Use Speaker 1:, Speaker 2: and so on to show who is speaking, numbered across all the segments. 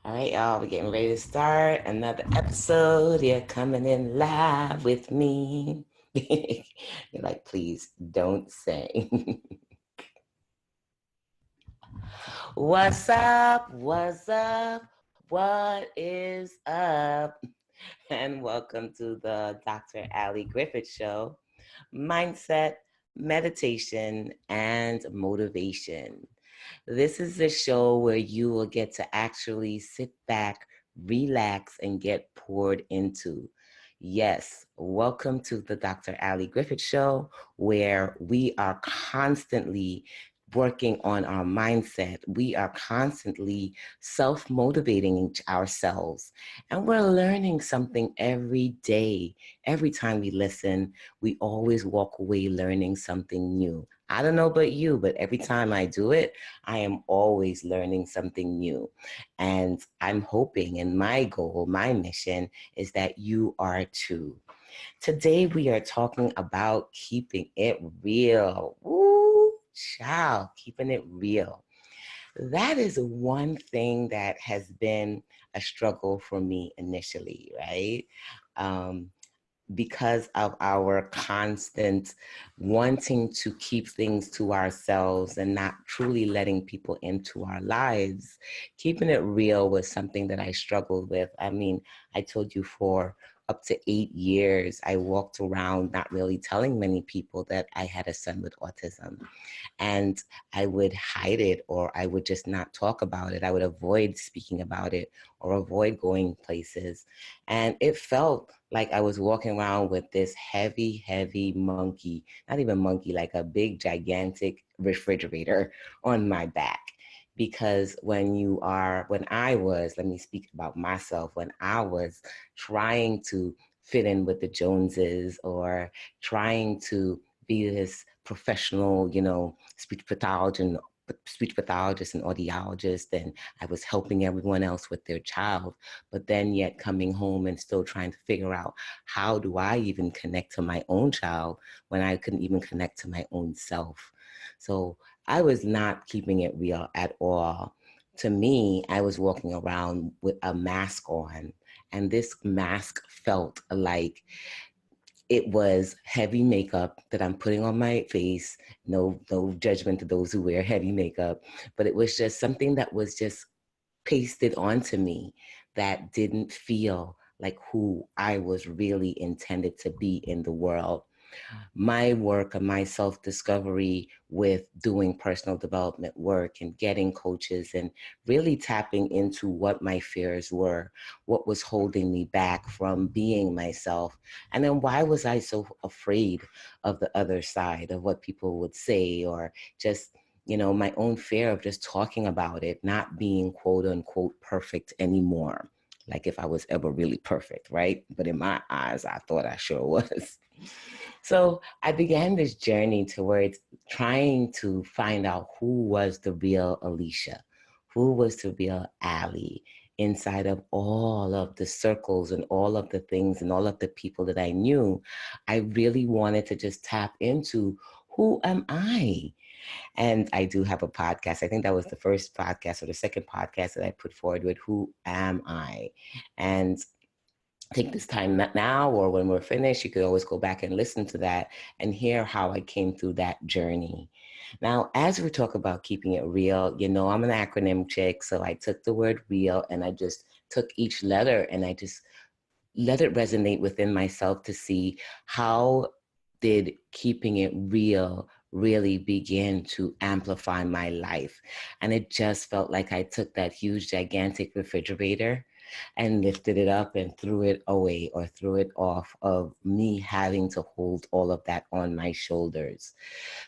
Speaker 1: All right, y'all, we're getting ready to start another episode. You're coming in live with me. You're like, please don't sing. What's up? What's up? What is up? And welcome to the Dr. Ali Griffith Show. Mindset, meditation, and motivation. This is the show where you will get to actually sit back, relax, and get poured into. Yes, welcome to the Dr. Ali Griffith Show, where we are constantly working on our mindset. We are constantly self-motivating ourselves, and we're learning something every day. Every time we listen, we always walk away learning something new. I don't know about you, but every time I do it, I am always learning something new. And I'm hoping, and my goal, my mission is that you are too. Today we are talking about keeping it real. Woo, child, keeping it real. That is one thing that has been a struggle for me initially, right? Um, because of our constant wanting to keep things to ourselves and not truly letting people into our lives, keeping it real was something that I struggled with. I mean, I told you for up to 8 years, I walked around not really telling many people that I had a son with autism. And I would hide it, or I would just not talk about it. I would avoid speaking about it or avoid going places. And it felt like I was walking around with this heavy, heavy monkey, not even monkey, like a big, gigantic refrigerator on my back. Because let me speak about myself, when I was trying to fit in with the Joneses or trying to be this professional, speech pathologist and audiologist, and I was helping everyone else with their child, but then yet coming home and still trying to figure out, how do I even connect to my own child when I couldn't even connect to my own self? So I was not keeping it real at all. To me, I was walking around with a mask on, and this mask felt like it was heavy makeup that I'm putting on my face. No judgment to those who wear heavy makeup, but it was just something that was just pasted onto me that didn't feel like who I was really intended to be in the world. My work and my self-discovery with doing personal development work and getting coaches and really tapping into what my fears were, what was holding me back from being myself. And then why was I so afraid of the other side, of what people would say, or just, my own fear of just talking about it, not being quote unquote perfect anymore. Like if I was ever really perfect, right? But in my eyes, I thought I sure was. So I began this journey towards trying to find out who was the real Alicia, who was the real Ali inside of all of the circles and all of the things and all of the people that I knew. I really wanted to just tap into, who am I? And I do have a podcast. I think that was the first podcast or the second podcast that I put forward with, who am I? And take this time now, or when we're finished, you could always go back and listen to that and hear how I came through that journey. Now, as we talk about keeping it real, I'm an acronym chick. So I took the word real and I just took each letter and I just let it resonate within myself to see, how did keeping it real really begin to amplify my life. And it just felt like I took that huge, gigantic refrigerator and lifted it up and threw it away, or threw it off of me having to hold all of that on my shoulders.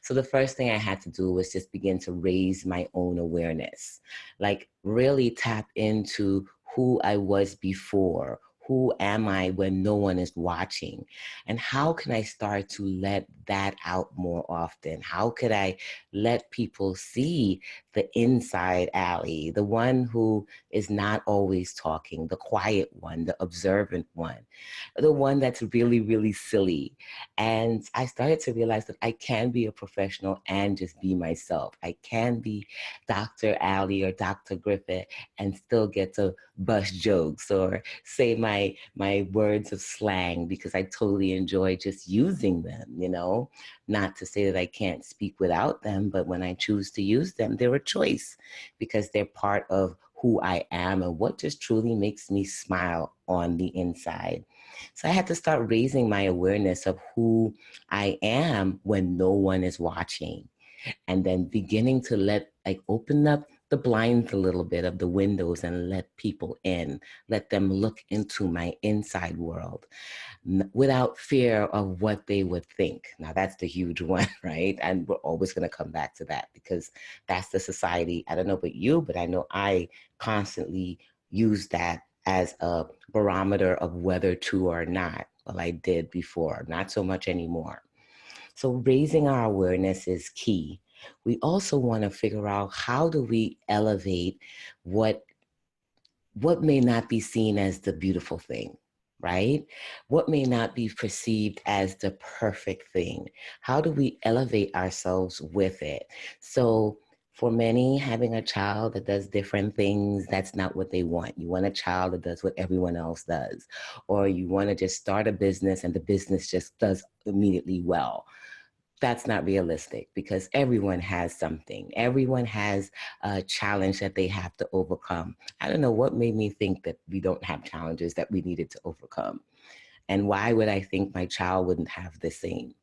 Speaker 1: So the first thing I had to do was just begin to raise my own awareness, like really tap into who I was before. Who am I when no one is watching? And how can I start to let that out more often? How could I let people see the inside alley, the one who is not always talking, the quiet one, the observant one, the one that's really, really silly. And I started to realize that I can be a professional and just be myself. I can be Dr. Allie or Dr. Griffith and still get to bust jokes or say my words of slang because I totally enjoy just using them, you know. Not to say that I can't speak without them, but when I choose to use them, they're a choice because they're part of who I am and what just truly makes me smile on the inside. So I had to start raising my awareness of who I am when no one is watching, and then beginning to open up the blinds a little bit of the windows and let people in, let them look into my inside world without fear of what they would think. Now that's the huge one, right? And we're always going to come back to that because that's the society. I don't know about you, but I know I constantly use that as a barometer of whether to or not. Well, I did before, not so much anymore. So raising our awareness is key. We also want to figure out how do we elevate what may not be seen as the beautiful thing, right? What may not be perceived as the perfect thing? How do we elevate ourselves with it? So for many, having a child that does different things, that's not what they want. You want a child that does what everyone else does. Or you want to just start a business and the business just does immediately well. That's not realistic because everyone has something. Everyone has a challenge that they have to overcome. I don't know what made me think that we don't have challenges that we needed to overcome. And why would I think my child wouldn't have the same?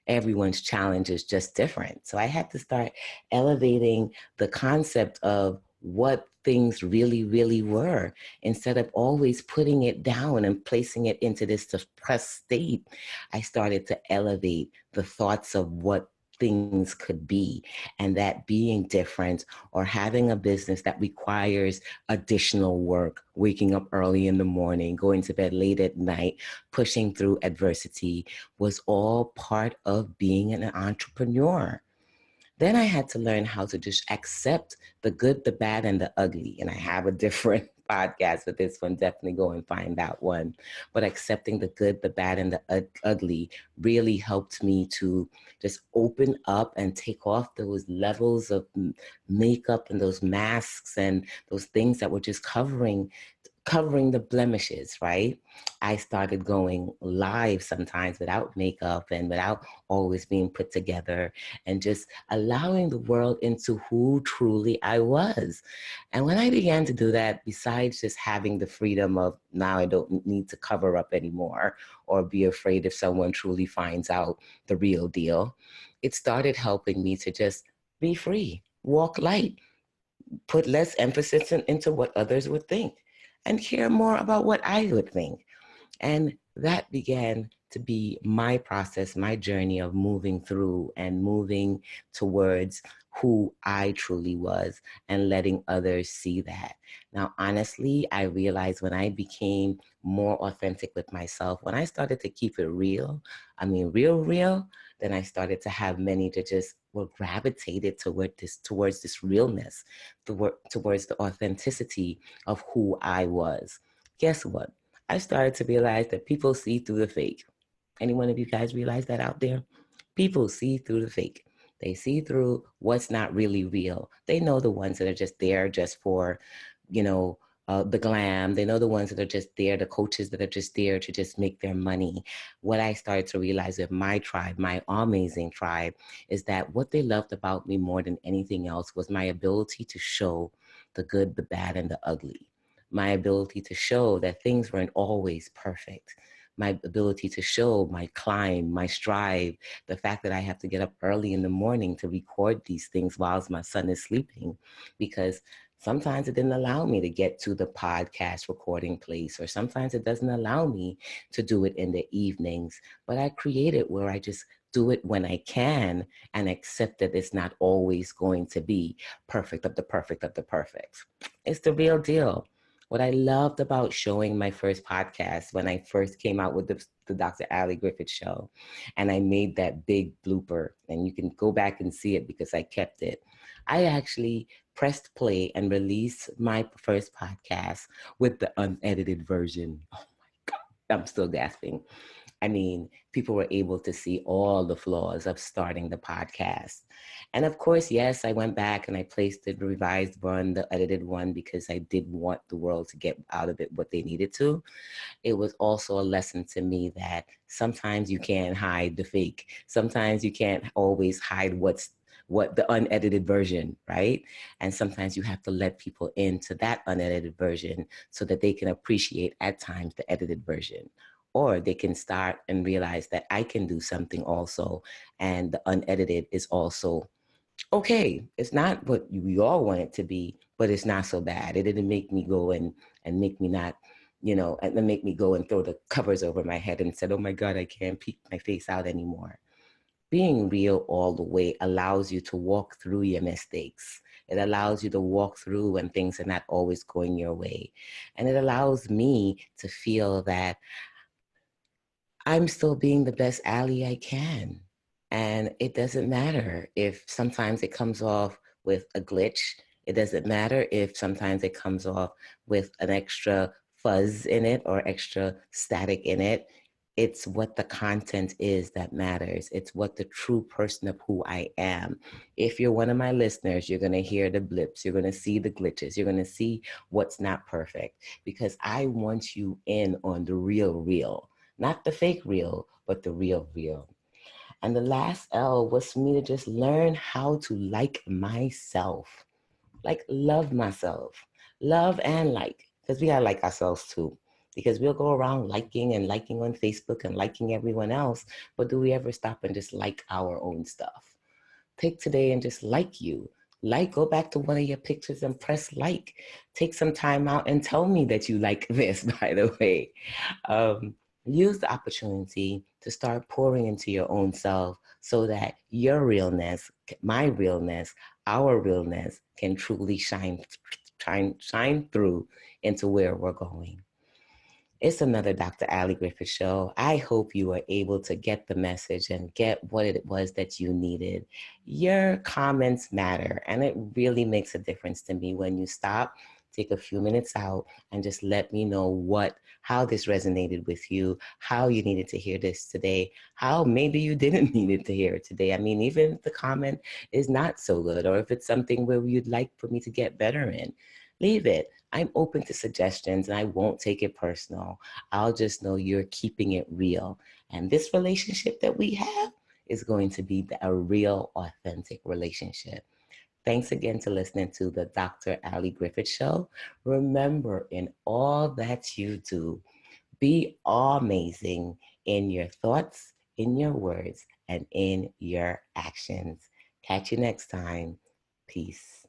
Speaker 1: Everyone's challenge is just different. So I had to start elevating the concept of what things really, really were instead of always putting it down and placing it into this depressed state. I started to elevate the thoughts of what things could be, and that being different or having a business that requires additional work, waking up early in the morning, going to bed late at night, pushing through adversity was all part of being an entrepreneur. Then I had to learn how to just accept the good, the bad, and the ugly. And I have a different podcast with this one. Definitely go and find that one. But accepting the good, the bad, and the ugly really helped me to just open up and take off those levels of makeup and those masks and those things that were just covering the blemishes, right? I started going live sometimes without makeup and without always being put together and just allowing the world into who truly I was. And when I began to do that, besides just having the freedom of now I don't need to cover up anymore or be afraid if someone truly finds out the real deal, it started helping me to just be free, walk light, put less emphasis into what others would think and care more about what I would think. And that began to be my process, my journey of moving through and moving towards who I truly was and letting others see that. Now, honestly, I realized when I became more authentic with myself, when I started to keep it real, I mean, real, then I started to have many that just were gravitated towards this realness, towards the authenticity of who I was. Guess what? I started to realize that people see through the fake. Any one of you guys realize that out there? People see through the fake. They see through what's not really real. They know the ones that are just there just for, you know, the glam. They know the ones that are just there, the coaches that are just there to just make their money. What I started to realize with my tribe, my amazing tribe, is that what they loved about me more than anything else was my ability to show the good, the bad, and the ugly. My ability to show that things weren't always perfect. My ability to show my climb, my strive, the fact that I have to get up early in the morning to record these things while my son is sleeping, because sometimes it didn't allow me to get to the podcast recording place, or sometimes it doesn't allow me to do it in the evenings, but I create it where I just do it when I can and accept that it's not always going to be perfect of the perfect of the perfect. It's the real deal. What I loved about showing my first podcast when I first came out with the Dr. Ali Griffith Show, and I made that big blooper, and you can go back and see it because I kept it. I actually pressed play and released my first podcast with the unedited version. Oh my God, I'm still gasping. I mean, people were able to see all the flaws of starting the podcast. And of course, yes, I went back and I placed the revised one, the edited one, because I did want the world to get out of it what they needed to. It was also a lesson to me that sometimes you can't hide the fake. Sometimes you can't always hide what the unedited version, right? And sometimes you have to let people into that unedited version so that they can appreciate at times the edited version. Or they can start and realize that I can do something also, and the unedited is also okay. It's not what we all want it to be, but it's not so bad. It didn't make me go and make me not, and then make me go and throw the covers over my head and said, oh my God, I can't peek my face out anymore. Being real all the way allows you to walk through your mistakes. It allows you to walk through when things are not always going your way. And it allows me to feel that I'm still being the best ally I can. And it doesn't matter if sometimes it comes off with a glitch. It doesn't matter if sometimes it comes off with an extra fuzz in it or extra static in it. It's what the content is that matters. It's what the true person of who I am. If you're one of my listeners, you're going to hear the blips. You're going to see the glitches. You're going to see what's not perfect, because I want you in on the real, real. Not the fake real, but the real, real. And the last L was for me to just learn how to like myself, like love myself, love and like, because we gotta like ourselves too. Because we'll go around liking and liking on Facebook and liking everyone else, but do we ever stop and just like our own stuff? Take today and just like you. Like, go back to one of your pictures and press like. Take some time out and tell me that you like this, by the way. Um, Use the opportunity to start pouring into your own self so that your realness, my realness, our realness can truly shine through into where we're going. It's another Dr. Ali Griffith Show. I hope you were able to get the message and get what it was that you needed. Your comments matter, and it really makes a difference to me when you stop, take a few minutes out, and just let me know how this resonated with you, how you needed to hear this today, how maybe you didn't need it to hear it today. I mean, even if the comment is not so good, or if it's something where you'd like for me to get better in, leave it. I'm open to suggestions and I won't take it personal. I'll just know you're keeping it real. And this relationship that we have is going to be a real, authentic relationship. Thanks again to listening to the Dr. Ali Griffith Show. Remember, in all that you do, be amazing in your thoughts, in your words, and in your actions. Catch you next time. Peace.